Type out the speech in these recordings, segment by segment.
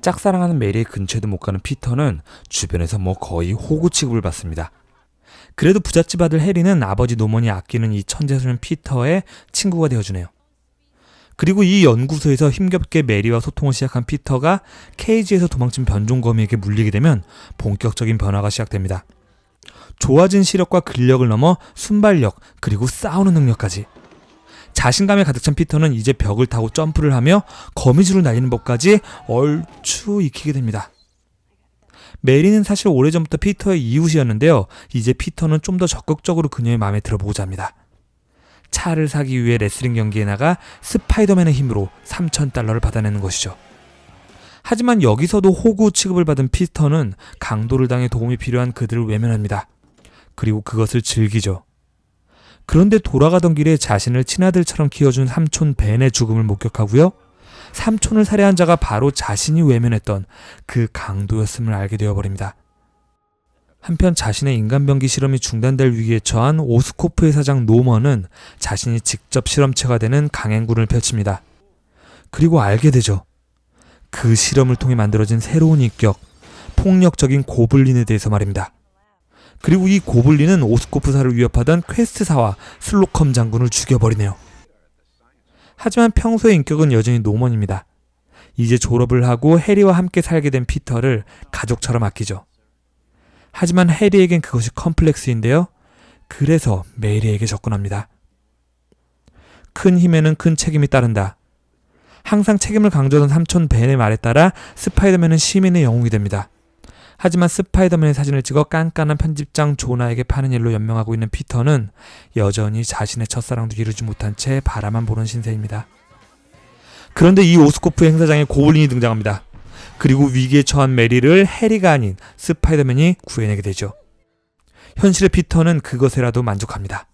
짝사랑하는 메리의 근처에도 못 가는 피터는 주변에서 거의 호구 취급을 받습니다. 그래도 부잣집 아들 해리는 아버지 노먼이 아끼는 이 천재소년 피터의 친구가 되어주네요. 그리고 이 연구소에서 힘겹게 메리와 소통을 시작한 피터가 케이지에서 도망친 변종거미에게 물리게 되면 본격적인 변화가 시작됩니다. 좋아진 시력과 근력을 넘어 순발력, 그리고 싸우는 능력까지. 자신감에 가득 찬 피터는 이제 벽을 타고 점프를 하며 거미줄을 날리는 법까지 얼추 익히게 됩니다. 메리는 사실 오래전부터 피터의 이웃이었는데요. 이제 피터는 좀 더 적극적으로 그녀의 마음에 들어보고자 합니다. 차를 사기 위해 레슬링 경기에 나가 스파이더맨의 힘으로 $3,000를 받아내는 것이죠. 하지만 여기서도 호구 취급을 받은 피터는 강도를 당해 도움이 필요한 그들을 외면합니다. 그리고 그것을 즐기죠. 그런데 돌아가던 길에 자신을 친아들처럼 키워준 삼촌 벤의 죽음을 목격하고요. 삼촌을 살해한 자가 바로 자신이 외면했던 그 강도였음을 알게 되어버립니다. 한편 자신의 인간병기 실험이 중단될 위기에 처한 오스코프의 사장 노먼은 자신이 직접 실험체가 되는 강행군을 펼칩니다. 그리고 알게 되죠. 그 실험을 통해 만들어진 새로운 인격, 폭력적인 고블린에 대해서 말입니다. 그리고 이 고블린은 오스코프사를 위협하던 퀘스트사와 슬로컴 장군을 죽여버리네요. 하지만 평소의 인격은 여전히 노먼입니다. 이제 졸업을 하고 해리와 함께 살게 된 피터를 가족처럼 아끼죠. 하지만 해리에겐 그것이 컴플렉스인데요. 그래서 메리에게 접근합니다. 큰 힘에는 큰 책임이 따른다. 항상 책임을 강조하던 삼촌 벤의 말에 따라 스파이더맨은 시민의 영웅이 됩니다. 하지만 스파이더맨의 사진을 찍어 깐깐한 편집장 조나에게 파는 일로 연명하고 있는 피터는 여전히 자신의 첫사랑도 이루지 못한 채 바라만 보는 신세입니다. 그런데 이 오스코프 행사장에 고블린이 등장합니다. 그리고 위기에 처한 메리를 해리가 아닌 스파이더맨이 구해내게 되죠. 현실의 피터는 그것에라도 만족합니다.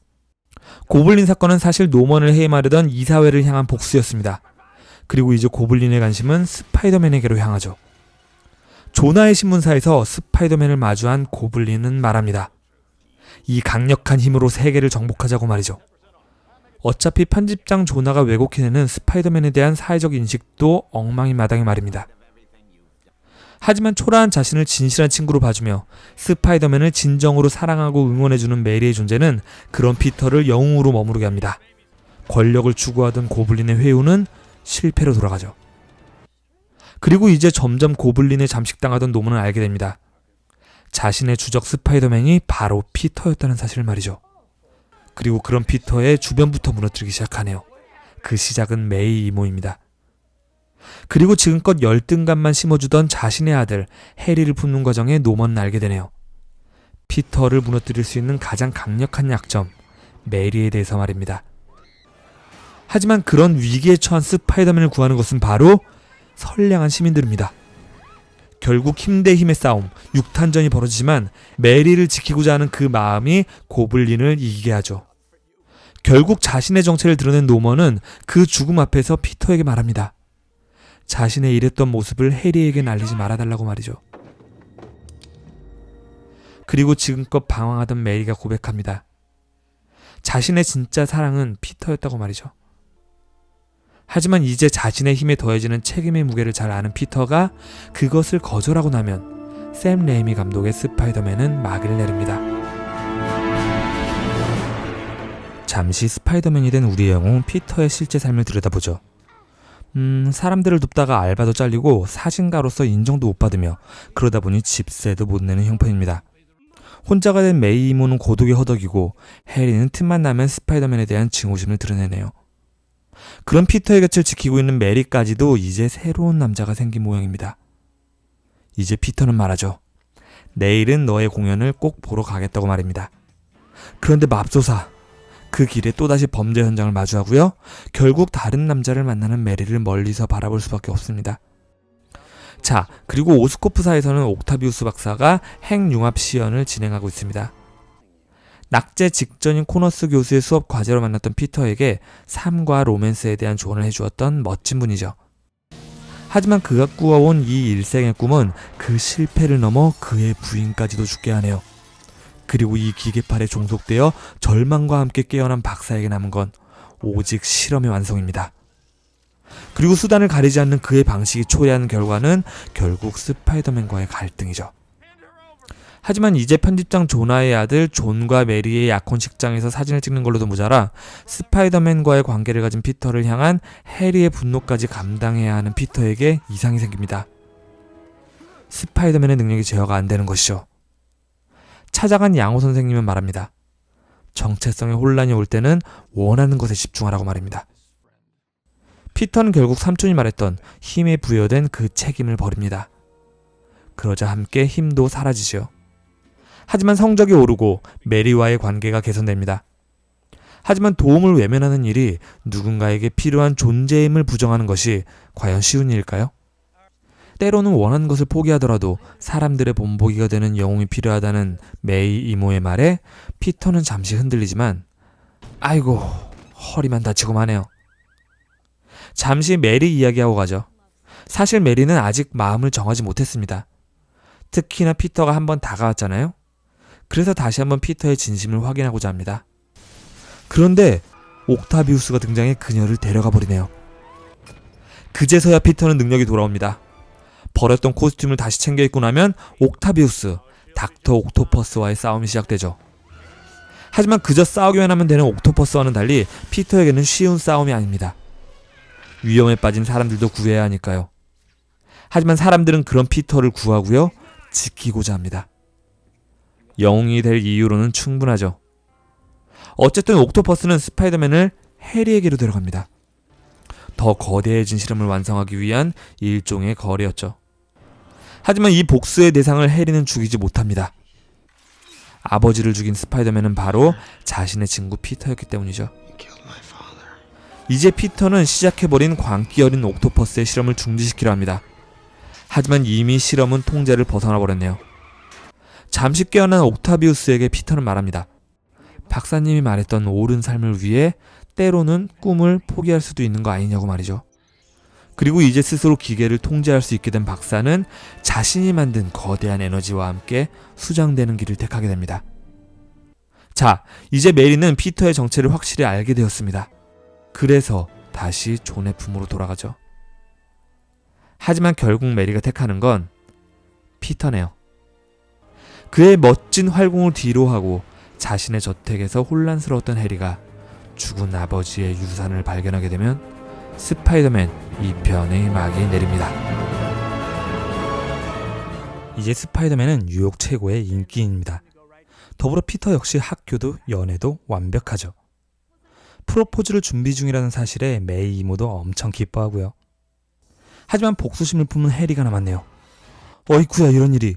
고블린 사건은 사실 노먼을 해임하려던 이사회를 향한 복수였습니다. 그리고 이제 고블린의 관심은 스파이더맨에게로 향하죠. 조나의 신문사에서 스파이더맨을 마주한 고블린은 말합니다. 이 강력한 힘으로 세계를 정복하자고 말이죠. 어차피 편집장 조나가 왜곡해내는 스파이더맨에 대한 사회적 인식도 엉망인 마당에 말입니다. 하지만 초라한 자신을 진실한 친구로 봐주며 스파이더맨을 진정으로 사랑하고 응원해주는 메리의 존재는 그런 피터를 영웅으로 머무르게 합니다. 권력을 추구하던 고블린의 회유는 실패로 돌아가죠. 그리고 이제 점점 고블린에 잠식당하던 노먼은 알게 됩니다. 자신의 주적 스파이더맨이 바로 피터였다는 사실을 말이죠. 그리고 그런 피터의 주변부터 무너뜨리기 시작하네요. 그 시작은 메이 이모입니다. 그리고 지금껏 열등감만 심어주던 자신의 아들 해리를 품는 과정에 노먼은 알게 되네요. 피터를 무너뜨릴 수 있는 가장 강력한 약점, 메리에 대해서 말입니다. 하지만 그런 위기에 처한 스파이더맨을 구하는 것은 바로 선량한 시민들입니다. 결국 힘 대 힘의 싸움, 육탄전이 벌어지지만 메리를 지키고자 하는 그 마음이 고블린을 이기게 하죠. 결국 자신의 정체를 드러낸 노먼은 그 죽음 앞에서 피터에게 말합니다. 자신의 이랬던 모습을 해리에게 알리지 말아달라고 말이죠. 그리고 지금껏 방황하던 메리가 고백합니다. 자신의 진짜 사랑은 피터였다고 말이죠. 하지만 이제 자신의 힘에 더해지는 책임의 무게를 잘 아는 피터가 그것을 거절하고 나면 샘 레이미 감독의 스파이더맨은 막을 내립니다. 잠시 스파이더맨이 된 우리의 영웅 피터의 실제 삶을 들여다보죠. 사람들을 돕다가 알바도 잘리고 사진가로서 인정도 못 받으며 그러다 보니 집세도 못 내는 형편입니다. 혼자가 된 메이 이모는 고독에 허덕이고 해리는 틈만 나면 스파이더맨에 대한 증오심을 드러내네요. 그런 피터의 곁을 지키고 있는 메리까지도 이제 새로운 남자가 생긴 모양입니다. 이제 피터는 말하죠. 내일은 너의 공연을 꼭 보러 가겠다고 말입니다. 그런데 맙소사, 그 길에 또다시 범죄 현장을 마주하고요. 결국 다른 남자를 만나는 메리를 멀리서 바라볼 수밖에 없습니다. 자, 그리고 오스코프사에서는 옥타비우스 박사가 핵융합 시연을 진행하고 있습니다. 낙제 직전인 코너스 교수의 수업 과제로 만났던 피터에게 삶과 로맨스에 대한 조언을 해주었던 멋진 분이죠. 하지만 그가 꾸어온 이 일생의 꿈은 그 실패를 넘어 그의 부인까지도 죽게 하네요. 그리고 이 기계팔에 종속되어 절망과 함께 깨어난 박사에게 남은 건 오직 실험의 완성입니다. 그리고 수단을 가리지 않는 그의 방식이 초래하는 결과는 결국 스파이더맨과의 갈등이죠. 하지만 이제 편집장 조나의 아들 존과 메리의 약혼식장에서 사진을 찍는 걸로도 모자라 스파이더맨과의 관계를 가진 피터를 향한 해리의 분노까지 감당해야 하는 피터에게 이상이 생깁니다. 스파이더맨의 능력이 제어가 안 되는 것이죠. 찾아간 양호 선생님은 말합니다. 정체성에 혼란이 올 때는 원하는 것에 집중하라고 말입니다. 피터는 결국 삼촌이 말했던 힘에 부여된 그 책임을 버립니다. 그러자 함께 힘도 사라지죠. 하지만 성적이 오르고 메리와의 관계가 개선됩니다. 하지만 도움을 외면하는 일이 누군가에게 필요한 존재임을 부정하는 것이 과연 쉬운 일일까요? 때로는 원하는 것을 포기하더라도 사람들의 본보기가 되는 영웅이 필요하다는 메이 이모의 말에 피터는 잠시 흔들리지만 아이고 허리만 다치고 마네요. 잠시 메리 이야기하고 가죠. 사실 메리는 아직 마음을 정하지 못했습니다. 특히나 피터가 한번 다가왔잖아요. 그래서 다시 한번 피터의 진심을 확인하고자 합니다. 그런데 옥타비우스가 등장해 그녀를 데려가 버리네요. 그제서야 피터는 능력이 돌아옵니다. 버렸던 코스튬을 다시 챙겨 입고 나면 옥타비우스, 닥터 옥토퍼스와의 싸움이 시작되죠. 하지만 그저 싸우기만 하면 되는 옥토퍼스와는 달리 피터에게는 쉬운 싸움이 아닙니다. 위험에 빠진 사람들도 구해야 하니까요. 하지만 사람들은 그런 피터를 구하고요, 지키고자 합니다. 영웅이 될 이유로는 충분하죠. 어쨌든 옥토퍼스는 스파이더맨을 해리에게로 데려갑니다. 더 거대해진 실험을 완성하기 위한 일종의 거래였죠. 하지만 이 복수의 대상을 해리는 죽이지 못합니다. 아버지를 죽인 스파이더맨은 바로 자신의 친구 피터였기 때문이죠. 이제 피터는 시작해버린 광기 어린 옥토퍼스의 실험을 중지시키려 합니다. 하지만 이미 실험은 통제를 벗어나 버렸네요. 잠시 깨어난 옥타비우스에게 피터는 말합니다. 박사님이 말했던 옳은 삶을 위해 때로는 꿈을 포기할 수도 있는 거 아니냐고 말이죠. 그리고 이제 스스로 기계를 통제할 수 있게 된 박사는 자신이 만든 거대한 에너지와 함께 수장되는 길을 택하게 됩니다. 자, 이제 메리는 피터의 정체를 확실히 알게 되었습니다. 그래서 다시 존의 품으로 돌아가죠. 하지만 결국 메리가 택하는 건 피터네요. 그의 멋진 활공을 뒤로하고 자신의 저택에서 혼란스러웠던 해리가 죽은 아버지의 유산을 발견하게 되면 스파이더맨 2편의 막이 내립니다. 이제 스파이더맨은 뉴욕 최고의 인기인입니다. 더불어 피터 역시 학교도 연애도 완벽하죠. 프로포즈를 준비 중이라는 사실에 메이 이모도 엄청 기뻐하고요. 하지만 복수심을 품은 해리가 남았네요. 어이쿠야, 이런 일이.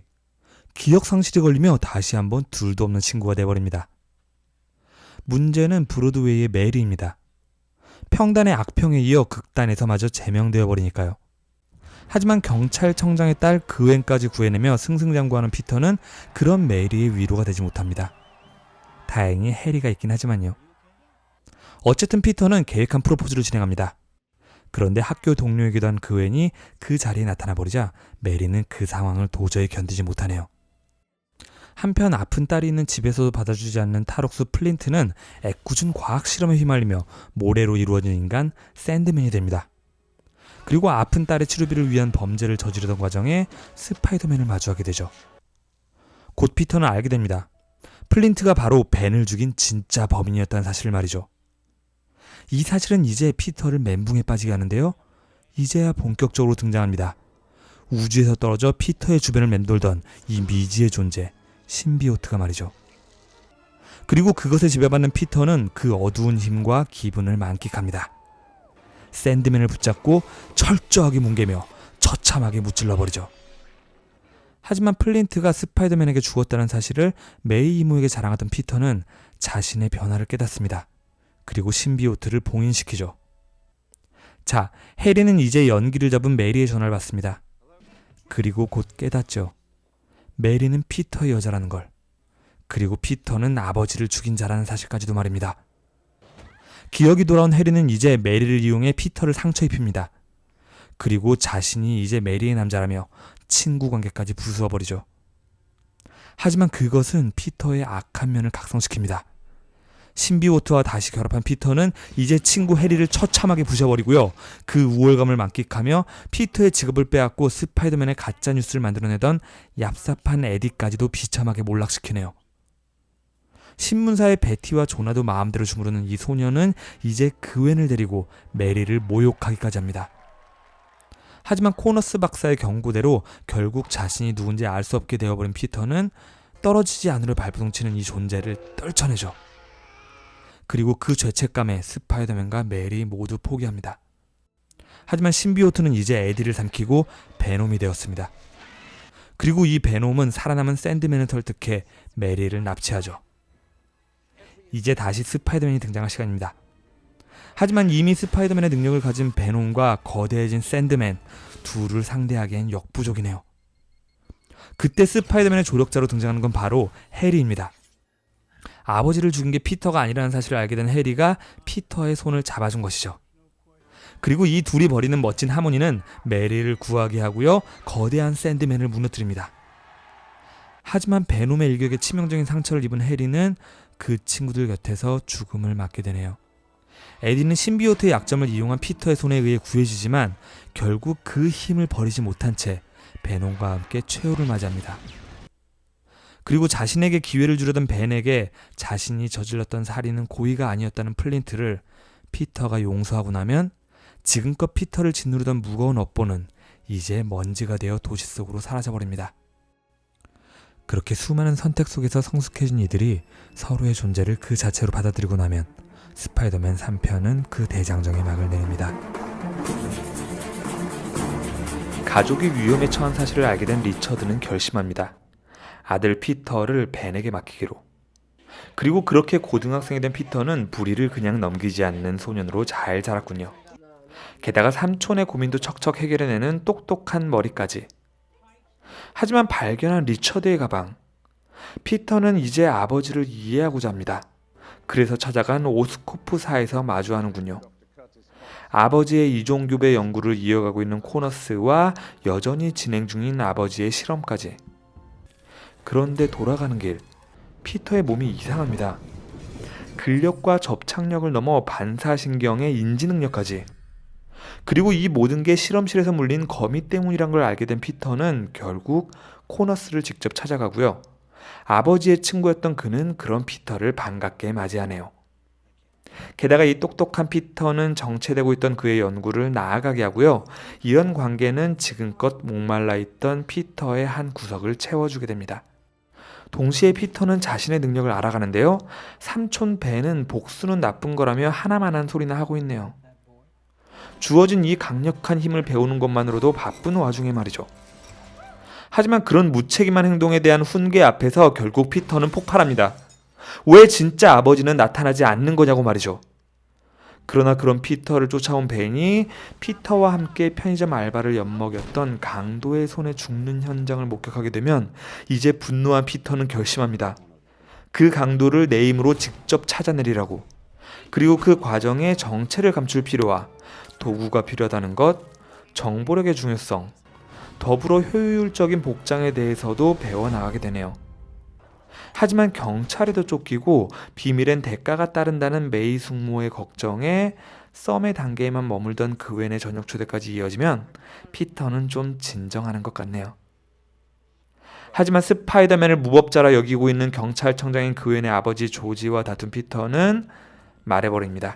기억 상실이 걸리며 다시 한번 둘도 없는 친구가 돼버립니다. 문제는 브로드웨이의 메리입니다. 평단의 악평에 이어 극단에서마저 제명되어 버리니까요. 하지만 경찰청장의 딸 그웬까지 구해내며 승승장구하는 피터는 그런 메리의 위로가 되지 못합니다. 다행히 해리가 있긴 하지만요. 어쨌든 피터는 계획한 프로포즈를 진행합니다. 그런데 학교 동료이기도 한 그웬이 그 자리에 나타나 버리자 메리는 그 상황을 도저히 견디지 못하네요. 한편 아픈 딸이 있는 집에서도 받아주지 않는 탈옥수 플린트는 애꿎은 과학 실험에 휘말리며 모래로 이루어진 인간 샌드맨이 됩니다. 그리고 아픈 딸의 치료비를 위한 범죄를 저지르던 과정에 스파이더맨을 마주하게 되죠. 곧 피터는 알게 됩니다. 플린트가 바로 벤을 죽인 진짜 범인이었다는 사실을 말이죠. 이 사실은 이제 피터를 멘붕에 빠지게 하는데요. 이제야 본격적으로 등장합니다. 우주에서 떨어져 피터의 주변을 맴돌던 이 미지의 존재, 신비오트가 말이죠. 그리고 그것에 지배받는 피터는 그 어두운 힘과 기분을 만끽합니다. 샌드맨을 붙잡고 철저하게 뭉개며 처참하게 무찔러버리죠. 하지만 플린트가 스파이더맨에게 죽었다는 사실을 메이 이모에게 자랑하던 피터는 자신의 변화를 깨닫습니다. 그리고 신비오트를 봉인시키죠. 자, 해리는 이제 연기를 잡은 메리의 전화를 받습니다. 그리고 곧 깨닫죠. 메리는 피터의 여자라는 걸. 그리고 피터는 아버지를 죽인 자라는 사실까지도 말입니다. 기억이 돌아온 해리는 이제 메리를 이용해 피터를 상처 입힙니다. 그리고 자신이 이제 메리의 남자라며 친구 관계까지 부수어버리죠. 하지만 그것은 피터의 악한 면을 각성시킵니다. 신비오트와 다시 결합한 피터는 이제 친구 해리를 처참하게 부셔버리고요. 그 우월감을 만끽하며 피터의 직업을 빼앗고 스파이더맨의 가짜 뉴스를 만들어내던 얍삽한 에디까지도 비참하게 몰락시키네요. 신문사의 베티와 조나도 마음대로 주무르는 이 소녀는 이제 그웬을 데리고 메리를 모욕하기까지 합니다. 하지만 코너스 박사의 경고대로 결국 자신이 누군지 알 수 없게 되어버린 피터는 떨어지지 않으려 발버둥치는 이 존재를 떨쳐내죠. 그리고 그 죄책감에 스파이더맨과 메리 모두 포기합니다. 하지만 신비오트는 이제 에디를 삼키고 베놈이 되었습니다. 그리고 이 베놈은 살아남은 샌드맨을 설득해 메리를 납치하죠. 이제 다시 스파이더맨이 등장할 시간입니다. 하지만 이미 스파이더맨의 능력을 가진 베놈과 거대해진 샌드맨 둘을 상대하기엔 역부족이네요. 그때 스파이더맨의 조력자로 등장하는 건 바로 해리입니다. 아버지를 죽인 게 피터가 아니라는 사실을 알게 된 해리가 피터의 손을 잡아준 것이죠. 그리고 이 둘이 벌이는 멋진 하모니는 메리를 구하게 하고요. 거대한 샌드맨을 무너뜨립니다. 하지만 베놈의 일격에 치명적인 상처를 입은 해리는 그 친구들 곁에서 죽음을 맞게 되네요. 에디는 신비오트의 약점을 이용한 피터의 손에 의해 구해지지만 결국 그 힘을 버리지 못한 채 베놈과 함께 최후를 맞이합니다. 그리고 자신에게 기회를 주려던 벤에게 자신이 저질렀던 살인은 고의가 아니었다는 플린트를 피터가 용서하고 나면 지금껏 피터를 짓누르던 무거운 업보는 이제 먼지가 되어 도시 속으로 사라져버립니다. 그렇게 수많은 선택 속에서 성숙해진 이들이 서로의 존재를 그 자체로 받아들이고 나면 스파이더맨 3편은 그 대장정의 막을 내립니다. 가족이 위험에 처한 사실을 알게 된 리처드는 결심합니다. 아들 피터를 벤에게 맡기기로. 그리고 그렇게 고등학생이 된 피터는 불의를 그냥 넘기지 않는 소년으로 잘 자랐군요. 게다가 삼촌의 고민도 척척 해결해내는 똑똑한 머리까지. 하지만 발견한 리처드의 가방. 피터는 이제 아버지를 이해하고자 합니다. 그래서 찾아간 오스코프사에서 마주하는군요. 아버지의 이종교배 연구를 이어가고 있는 코너스와 여전히 진행 중인 아버지의 실험까지. 그런데 돌아가는 길, 피터의 몸이 이상합니다. 근력과 접착력을 넘어 반사신경의 인지능력까지. 그리고 이 모든 게 실험실에서 물린 거미 때문이란 걸 알게 된 피터는 결국 코너스를 직접 찾아가고요. 아버지의 친구였던 그는 그런 피터를 반갑게 맞이하네요. 게다가 이 똑똑한 피터는 정체되고 있던 그의 연구를 나아가게 하고요. 이런 관계는 지금껏 목말라 있던 피터의 한 구석을 채워주게 됩니다. 동시에 피터는 자신의 능력을 알아가는데요. 삼촌 벤은 복수는 나쁜 거라며 하나만한 소리나 하고 있네요. 주어진 이 강력한 힘을 배우는 것만으로도 바쁜 와중에 말이죠. 하지만 그런 무책임한 행동에 대한 훈계 앞에서 결국 피터는 폭발합니다. 왜 진짜 아버지는 나타나지 않는 거냐고 말이죠. 그러나 그런 피터를 쫓아온 벤이 피터와 함께 편의점 알바를 엿먹였던 강도의 손에 죽는 현장을 목격하게 되면 이제 분노한 피터는 결심합니다. 그 강도를 내 힘으로 직접 찾아내리라고. 그리고 그 과정에 정체를 감출 필요와 도구가 필요하다는 것, 정보력의 중요성, 더불어 효율적인 복장에 대해서도 배워나가게 되네요. 하지만 경찰에도 쫓기고 비밀엔 대가가 따른다는 메이 숙모의 걱정에 썸의 단계에만 머물던 그웬의 저녁 초대까지 이어지면 피터는 좀 진정하는 것 같네요. 하지만 스파이더맨을 무법자라 여기고 있는 경찰청장인 그웬의 아버지 조지와 다툰 피터는 말해버립니다.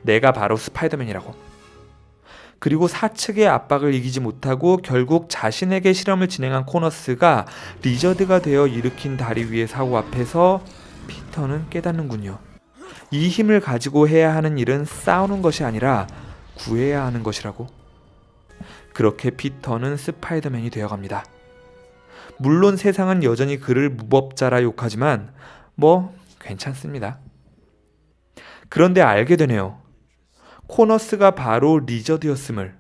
내가 바로 스파이더맨이라고. 그리고 사측의 압박을 이기지 못하고 결국 자신에게 실험을 진행한 코너스가 리저드가 되어 일으킨 다리 위의 사고 앞에서 피터는 깨닫는군요. 이 힘을 가지고 해야 하는 일은 싸우는 것이 아니라 구해야 하는 것이라고. 그렇게 피터는 스파이더맨이 되어갑니다. 물론 세상은 여전히 그를 무법자라 욕하지만 뭐 괜찮습니다. 그런데 알게 되네요. 코너스가 바로 리저드였음을.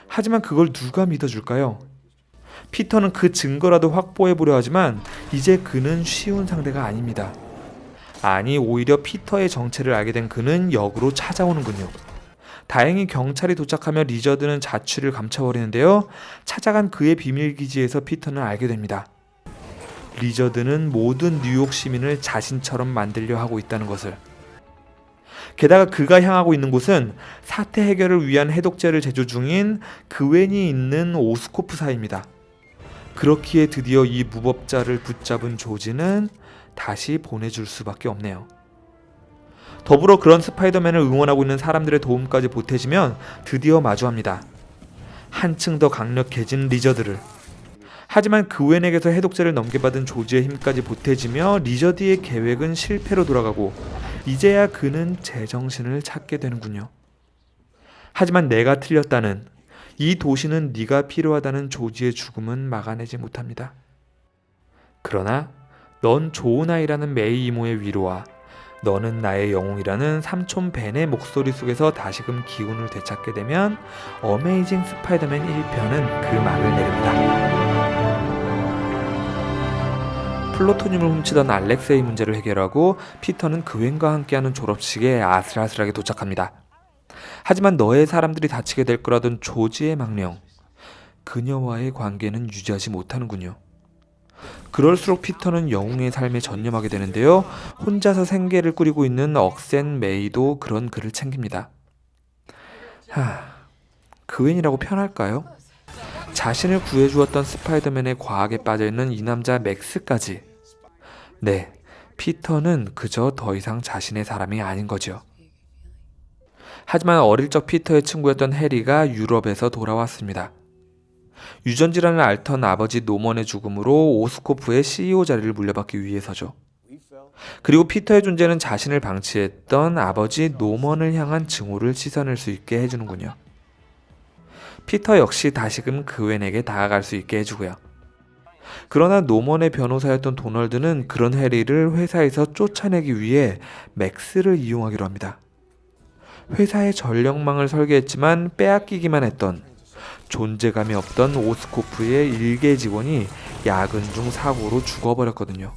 하지만 그걸 누가 믿어줄까요? 피터는 그 증거라도 확보해보려 하지만 이제 그는 쉬운 상대가 아닙니다. 아니, 오히려 피터의 정체를 알게 된 그는 역으로 찾아오는군요. 다행히 경찰이 도착하며 리저드는 자취를 감춰버리는데요. 찾아간 그의 비밀기지에서 피터는 알게 됩니다. 리저드는 모든 뉴욕 시민을 자신처럼 만들려 하고 있다는 것을. 게다가 그가 향하고 있는 곳은 사태 해결을 위한 해독제를 제조 중인 그웬이 있는 오스코프사입니다. 그렇기에 드디어 이 무법자를 붙잡은 조지는 다시 보내줄 수밖에 없네요. 더불어 그런 스파이더맨을 응원하고 있는 사람들의 도움까지 보태지면 드디어 마주합니다. 한층 더 강력해진 리저드를. 하지만 그웬에게서 해독제를 넘겨받은 조지의 힘까지 보태지며 리저드의 계획은 실패로 돌아가고 이제야 그는 제정신을 찾게 되는군요. 하지만 내가 틀렸다는, 이 도시는 네가 필요하다는 조지의 죽음은 막아내지 못합니다. 그러나 넌 좋은 아이라는 메이 이모의 위로와 너는 나의 영웅이라는 삼촌 벤의 목소리 속에서 다시금 기운을 되찾게 되면 어메이징 스파이더맨 1편은 그 막을 내립니다. 플루토늄을 훔치던 알렉스의 문제를 해결하고 피터는 그웬과 함께하는 졸업식에 아슬아슬하게 도착합니다. 하지만 너의 사람들이 다치게 될 거라던 조지의 망령, 그녀와의 관계는 유지하지 못하는군요. 그럴수록 피터는 영웅의 삶에 전념하게 되는데요. 혼자서 생계를 꾸리고 있는 억센 메이도 그런 그를 챙깁니다. 그웬이라고 편할까요? 자신을 구해주었던 스파이더맨의 과학에 빠져있는 이 남자 맥스까지. 네, 피터는 그저 더 이상 자신의 사람이 아닌 거죠. 하지만 어릴 적 피터의 친구였던 해리가 유럽에서 돌아왔습니다. 유전질환을 앓던 아버지 노먼의 죽음으로 오스코프의 CEO 자리를 물려받기 위해서죠. 그리고 피터의 존재는 자신을 방치했던 아버지 노먼을 향한 증오를 씻어낼 수 있게 해주는군요. 피터 역시 다시금 그웬에게 다가갈 수 있게 해주고요. 그러나 노먼의 변호사였던 도널드는 그런 해리를 회사에서 쫓아내기 위해 맥스를 이용하기로 합니다. 회사의 전력망을 설계했지만 빼앗기기만 했던, 존재감이 없던 오스코프의 일개 직원이 야근 중 사고로 죽어버렸거든요.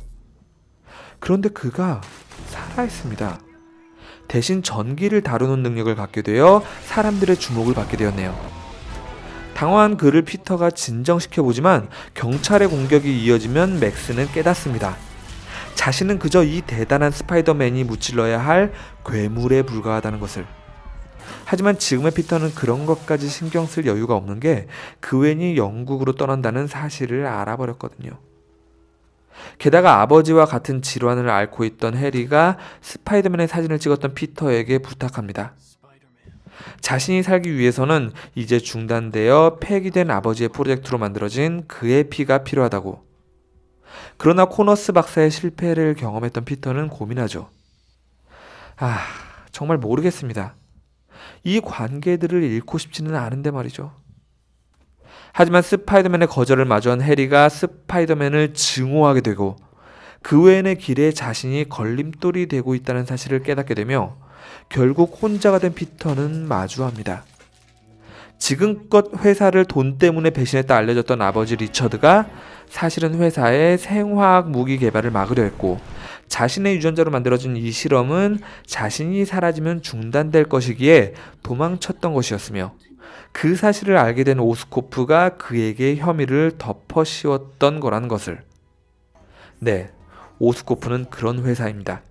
그런데 그가 살아있습니다. 대신 전기를 다루는 능력을 갖게 되어 사람들의 주목을 받게 되었네요. 당황한 그를 피터가 진정시켜보지만 경찰의 공격이 이어지면 맥스는 깨닫습니다. 자신은 그저 이 대단한 스파이더맨이 무찔러야 할 괴물에 불과하다는 것을. 하지만 지금의 피터는 그런 것까지 신경 쓸 여유가 없는 게 그웬이 영국으로 떠난다는 사실을 알아버렸거든요. 게다가 아버지와 같은 질환을 앓고 있던 해리가 스파이더맨의 사진을 찍었던 피터에게 부탁합니다. 자신이 살기 위해서는 이제 중단되어 폐기된 아버지의 프로젝트로 만들어진 그의 피가 필요하다고. 그러나 코너스 박사의 실패를 경험했던 피터는 고민하죠. 정말 모르겠습니다. 이 관계들을 잃고 싶지는 않은데 말이죠. 하지만 스파이더맨의 거절을 마주한 해리가 스파이더맨을 증오하게 되고 그웬의 길에 자신이 걸림돌이 되고 있다는 사실을 깨닫게 되며 결국 혼자가 된 피터는 마주합니다. 지금껏 회사를 돈 때문에 배신했다 알려졌던 아버지 리처드가 사실은 회사의 생화학 무기 개발을 막으려 했고 자신의 유전자로 만들어진 이 실험은 자신이 사라지면 중단될 것이기에 도망쳤던 것이었으며 그 사실을 알게 된 오스코프가 그에게 혐의를 덮어 씌웠던 거라는 것을. 네, 오스코프는 그런 회사입니다.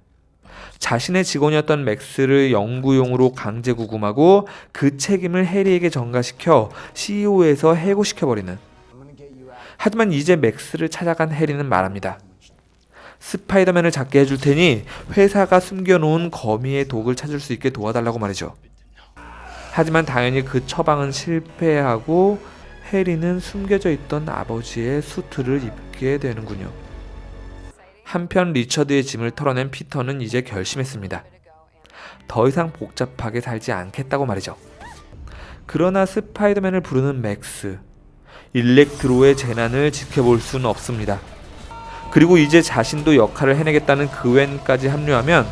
자신의 직원이었던 맥스를 연구용으로 강제 구금하고 그 책임을 해리에게 전가시켜 CEO에서 해고시켜버리는. 하지만 이제 맥스를 찾아간 해리는 말합니다. 스파이더맨을 잡게 해줄 테니 회사가 숨겨놓은 거미의 독을 찾을 수 있게 도와달라고 말이죠. 하지만 당연히 그 처방은 실패하고 해리는 숨겨져 있던 아버지의 수트를 입게 되는군요. 한편 리처드의 짐을 털어낸 피터는 이제 결심했습니다. 더 이상 복잡하게 살지 않겠다고 말이죠. 그러나 스파이더맨을 부르는 맥스, 일렉트로의 재난을 지켜볼 수는 없습니다. 그리고 이제 자신도 역할을 해내겠다는 그웬까지 합류하면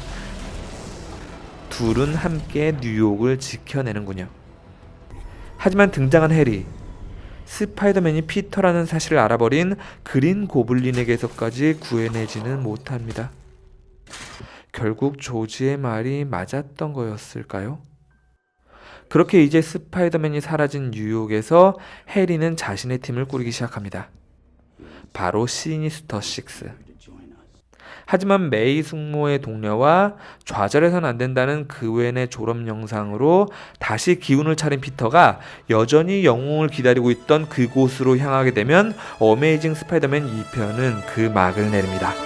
둘은 함께 뉴욕을 지켜내는군요. 하지만 등장한 해리, 스파이더맨이 피터라는 사실을 알아버린 그린 고블린에게서까지 구해내지는 못합니다. 결국 조지의 말이 맞았던 거였을까요? 그렇게 이제 스파이더맨이 사라진 뉴욕에서 해리는 자신의 팀을 꾸리기 시작합니다. 바로 시니스터 6. 하지만 메이 숙모의 동료와 좌절해선 안 된다는 그웬의 졸업 영상으로 다시 기운을 차린 피터가 여전히 영웅을 기다리고 있던 그곳으로 향하게 되면 어메이징 스파이더맨 2편은 그 막을 내립니다.